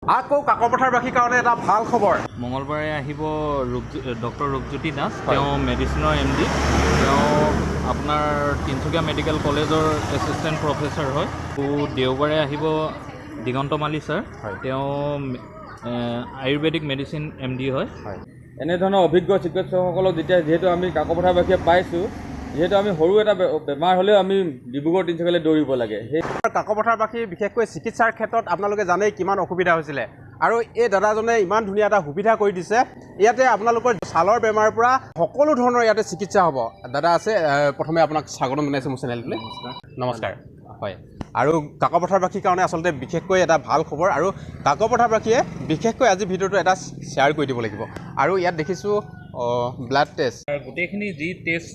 আকৌ কাকপথাৰবাসীৰ কাৰণে এটা ভাল খবৰ। মঙলবাৰে আহিব ডক্টৰ ৰূপজ্যোতি দাস, তেওঁ মেডিচিনৰ MD, তেওঁ আপোনাৰ তিনিচুকীয়া মেডিকেল কলেজৰ এছিষ্টেণ্ট প্ৰফেচৰ হয়। দেওবাৰে আহিব দিগন্ত মালি ছাৰ, তেওঁ আয়ুৰ্বেদিক মেডিচিন MD হয়। এনেধৰণৰ অভিজ্ঞ চিকিৎসকসকলক যিহেতু আমি কাকপথাৰবাসীয়ে পাইছোঁ, যিহেতু আমি সৰু এটা বেমাৰ হ'লেও আমি ডিব্ৰুগড় তিনিচুকীয়ালৈ দৌৰিব লাগে। সেই কাকপথাৰবাসী বিশেষকৈ চিকিৎসাৰ ক্ষেত্ৰত আপোনালোকে জানেই কিমান অসুবিধা হৈছিলে, আৰু এই দাদাজনে ইমান ধুনীয়া এটা সুবিধা কৰি দিছে। ইয়াতে আপোনালোকৰ ছালৰ বেমাৰৰ পৰা সকলো ধৰণৰ ইয়াতে চিকিৎসা হ'ব। দাদা আছে, প্ৰথমে আপোনাক স্বাগতম জনাইছোঁ মোৰ চেনেলটোলৈ। নমস্কাৰ। হয়, আৰু কাকপথাৰবাসীৰ কাৰণে আচলতে বিশেষকৈ এটা ভাল খবৰ, আৰু কাকপথাৰবাসীয়ে বিশেষকৈ আজি ভিডিঅ'টো এটা শ্বেয়াৰ কৰি দিব লাগিব। আৰু ইয়াত দেখিছোঁ ব্লাড টেষ্ট, গোটেইখিনি যি টেষ্ট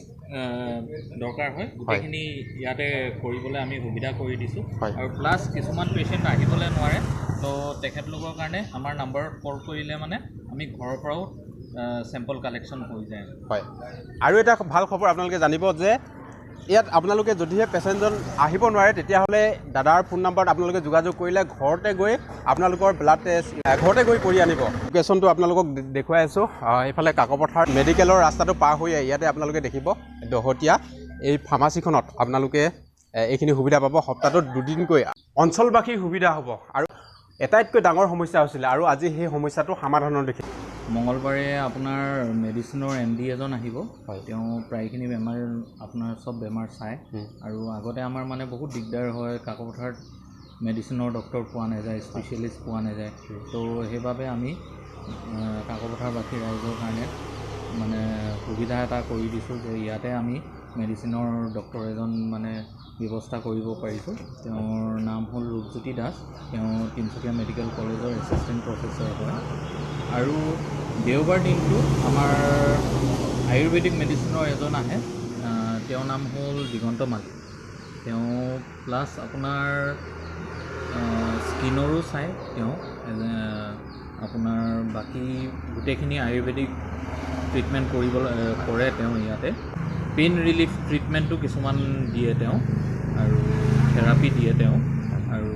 দৰকাৰ হয় গোটেইখিনি ইয়াতে কৰিবলৈ আমি সুবিধা কৰি দিছোঁ। আৰু প্লাছ কিছুমান পেচেণ্ট আহিবলৈ নোৱাৰে, তো তেখেতলোকৰ কাৰণে আমাৰ নাম্বাৰত কল কৰিলে মানে আমি ঘৰৰ পৰাও চেম্পল কালেকশ্যন হৈ যায়। হয়, আৰু এটা ভাল খবৰ আপোনালোকে জানিব যে ইয়াত আপোনালোকে যদিহে পেচেণ্টজন আহিব নোৱাৰে, তেতিয়াহ'লে দাদাৰ ফোন নাম্বাৰত আপোনালোকে যোগাযোগ কৰিলে ঘৰতে গৈ আপোনালোকৰ ব্লাড টেষ্ট ঘৰতে গৈ কৰি আনিব। লোকেশ্যনটো আপোনালোকক দেখুৱাই আছোঁ। এইফালে কাকপথাৰ মেডিকেলৰ ৰাস্তাটো পাৰ হৈ ইয়াতে আপোনালোকে দেখিব দহতীয়া এই ফাৰ্মাচীখনত আপোনালোকে এইখিনি সুবিধা পাব। সপ্তাহটোত দুদিনকৈ অঞ্চলবাসীৰ সুবিধা হ'ব। আৰু এটাইতকৈ ডাঙৰ সমস্যা হৈছিলে, আৰু আজি সেই সমস্যাটো সমাধানৰ দেখি মঙলবাৰে আপোনাৰ মেডিচিনৰ MD এজন আহিব। তেওঁ প্ৰায়খিনি বেমাৰ আপোনাৰ চব বেমাৰ চায়। আৰু আগতে আমাৰ মানে বহুত দিগদাৰ হয়, কাকপথাৰত মেডিচিনৰ ডক্টৰ পোৱা নাযায়, স্পেচিয়েলিষ্ট পোৱা নাযায়। তো সেইবাবে আমি কাকপথাৰবাসী ৰাইজৰ কাৰণে মানে সুবিধা এটা কৰি দিছোঁ যে ইয়াতে আমি মেডিচিনৰ ডক্টৰ এজন মানে ব্যৱস্থা কৰিব পাৰিছোঁ। তেওঁৰ নাম হ'ল ৰূপজ্যোতি দাস, তেওঁ তিনিচুকীয়া মেডিকেল কলেজৰ এছিষ্টেণ্ট প্ৰফেচৰ হয়। আৰু দেওবাৰ দিনটো আমাৰ আয়ুৰ্বেদিক মেডিচিনৰ এজন আহে, তেওঁৰ নাম হ'ল দিগন্ত মালি। তেওঁ প্লাছ আপোনাৰ স্কিনৰো চায়, তেওঁ আপোনাৰ বাকী গোটেইখিনি আয়ুৰ্বেদিক ট্ৰিটমেণ্ট কৰে তেওঁ ইয়াতে। পেইন ৰিলিফ ট্ৰিটমেণ্টটো কিছুমান দিয়ে তেওঁ, আৰু থেৰাপি দিয়ে তেওঁ। আৰু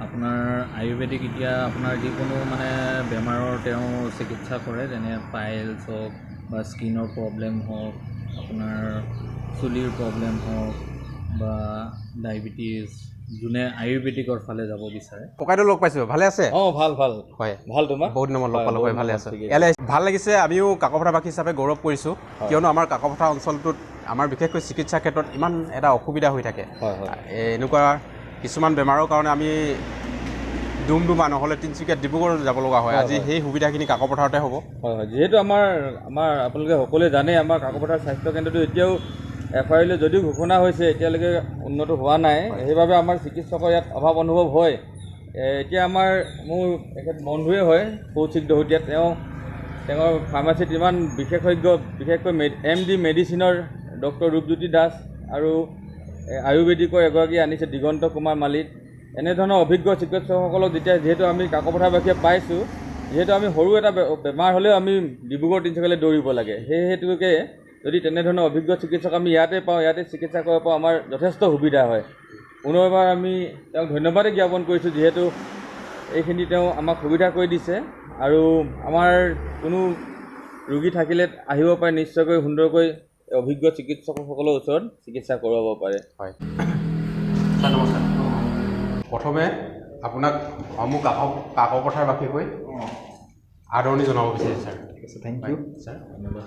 আপোনাৰ আয়ুৰ্বেদিক এতিয়া আপোনাৰ যিকোনো মানে বেমাৰৰ তেওঁ চিকিৎসা কৰে, যেনে পাইলছ হওক বা স্কিনৰ প্ৰব্লেম হওক, আপোনাৰ চুলিৰ প্ৰব্লেম হওক বা ডায়েবেটিছ, যোনে আয়ুৰ্বেদিকৰ ফালে যাব বিচাৰে। ককাইদেউ লগ পাইছোঁ, ভালে আছে? ভাল হয়, ভাল। তোমাৰ বহুত দিনৰ মূৰত লগ পালোঁ, হয় ভালে আছে। ইয়ালৈ ভাল লাগিছে, আমিও কাকপথাৰবাসী হিচাপে গৌৰৱ কৰিছোঁ, কিয়নো আমাৰ কাকপথাৰ অঞ্চলটোত আমাৰ বিশেষকৈ চিকিৎসাৰ ক্ষেত্ৰত ইমান এটা অসুবিধা হৈ থাকে। এনেকুৱা কিছুমান বেমাৰৰ কাৰণে আমি ডুমডুমা নহ'লে তিনিচুকীয়া ডিব্ৰুগড় যাব লগা হয়। আজি সেই সুবিধাখিনি কাকপথাৰতে হ'ব। হয়, যিহেতু আমাৰ আপোনালোকে সকলোৱে জানে, আমাৰ কাকপথাৰ স্বাস্থ্যকেন্দ্ৰটো এতিয়াও FIR যদিও ঘোষণা হৈছে, এতিয়ালৈকে উন্নত হোৱা নাই। সেইবাবে আমাৰ চিকিৎসকৰ ইয়াত অভাৱ অনুভৱ হয়। এতিয়া মোৰ এখেত বন্ধুৱে হয় কৌশিক দহোতীয়া, তেওঁৰ ফাৰ্মাচীত ইমান বিশেষজ্ঞ, বিশেষকৈ MD মেডিচিনৰ ডক্টৰ ৰূপজ্যোতি দাস আৰু আয়ুৰ্বেদিকৰ এগৰাকী আনিছে দিগন্ত কুমাৰ মালিক। এনেধৰণৰ অভিজ্ঞ চিকিৎসকসকলক যিহেতু আমি কাকপথাৰবাসীয়ে পাইছোঁ, যিহেতু আমি সৰু এটা বেমাৰ হ'লেও আমি ডিব্ৰুগড় তিনিচুকীয়ালৈ দৌৰিব লাগে। সেই হেতুকে যদি তেনেধৰণৰ অভিজ্ঞ চিকিৎসক আমি ইয়াতে পাওঁ, ইয়াতে চিকিৎসা কৰিব পাওঁ, আমাৰ যথেষ্ট সুবিধা হয়। পুনৰবাৰ আমি তেওঁক ধন্যবাদেই জ্ঞাপন কৰিছোঁ, যিহেতু এইখিনি তেওঁ আমাক সুবিধা কৰি দিছে। আৰু আমাৰ কোনো ৰোগী থাকিলে আহিব পাৰে, নিশ্চয়কৈ সুন্দৰকৈ অভিজ্ঞ চিকিৎসকসকলৰ ওচৰত চিকিৎসা কৰোৱাব পাৰে। হয়, ছাৰ নমস্কাৰ। প্ৰথমে আপোনাক সমূহ কাকপথাৰবাসী হৈ আদৰণি জনাব বিচাৰিছোঁ ছাৰ। ঠিক আছে, থেংক ইউ ছাৰ, ধন্যবাদ।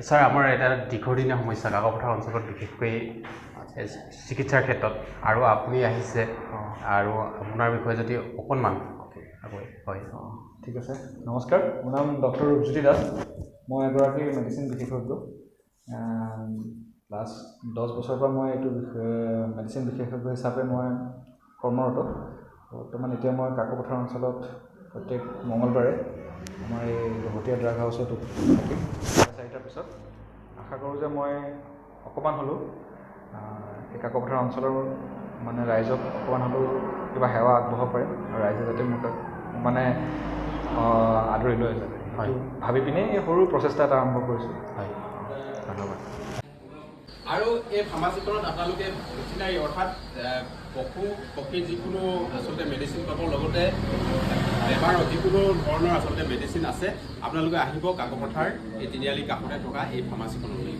ছাৰ, আমাৰ এটা দীৰ্ঘদিনীয়া সমস্যা কাকপথাৰ অঞ্চলত, বিশেষকৈ চিকিৎসাৰ ক্ষেত্ৰত, আৰু আপুনি আহিছে, আৰু আপোনাৰ বিষয়ে যদি অকণমান হয়। ঠিক আছে, নমস্কাৰ। মোৰ নাম ডক্টৰ ৰূপজ্যোতি দাস, মই এগৰাকী মেডিচিন বিশেষজ্ঞ। লাষ্ট 10 বছৰৰ পৰা মই এইটো মেডিচিন বিশেষজ্ঞ হিচাপে মই কৰ্মৰত। বৰ্তমান এতিয়া মই কাকপথাৰ অঞ্চলত প্ৰত্যেক মঙলবাৰে আমাৰ এই দহতীয়া ড্ৰাগ হাউচত থাকিম 4টাৰ পিছত। আশা কৰোঁ যে মই অকণমান হ'লেও এই কাকপথাৰ অঞ্চলৰ মানে ৰাইজক অকণমান হ'লেও কিবা সেৱা আগবঢ়াব পাৰিম, আৰু ৰাইজে যাতে মোক মানে আদৰি লৈ যায়, সেইটো ভাবি পিনে এই সৰু প্ৰচেষ্টা এটা আৰম্ভ কৰিছোঁ। হয়, ধন্যবাদ। আৰু এই ফাৰ্মাচীখনত আপোনালোকে ভেটেৰিনাৰী অৰ্থাৎ পশু পক্ষী যিকোনো আচলতে মেডিচিন পাব, লগতে বেমাৰৰ যিকোনো ধৰণৰ আচলতে মেডিচিন আছে। আপোনালোকে আহিব কাকপথাৰ এই তিনিআলি কাষতে থকা এই ফাৰ্মাচীখনলৈ।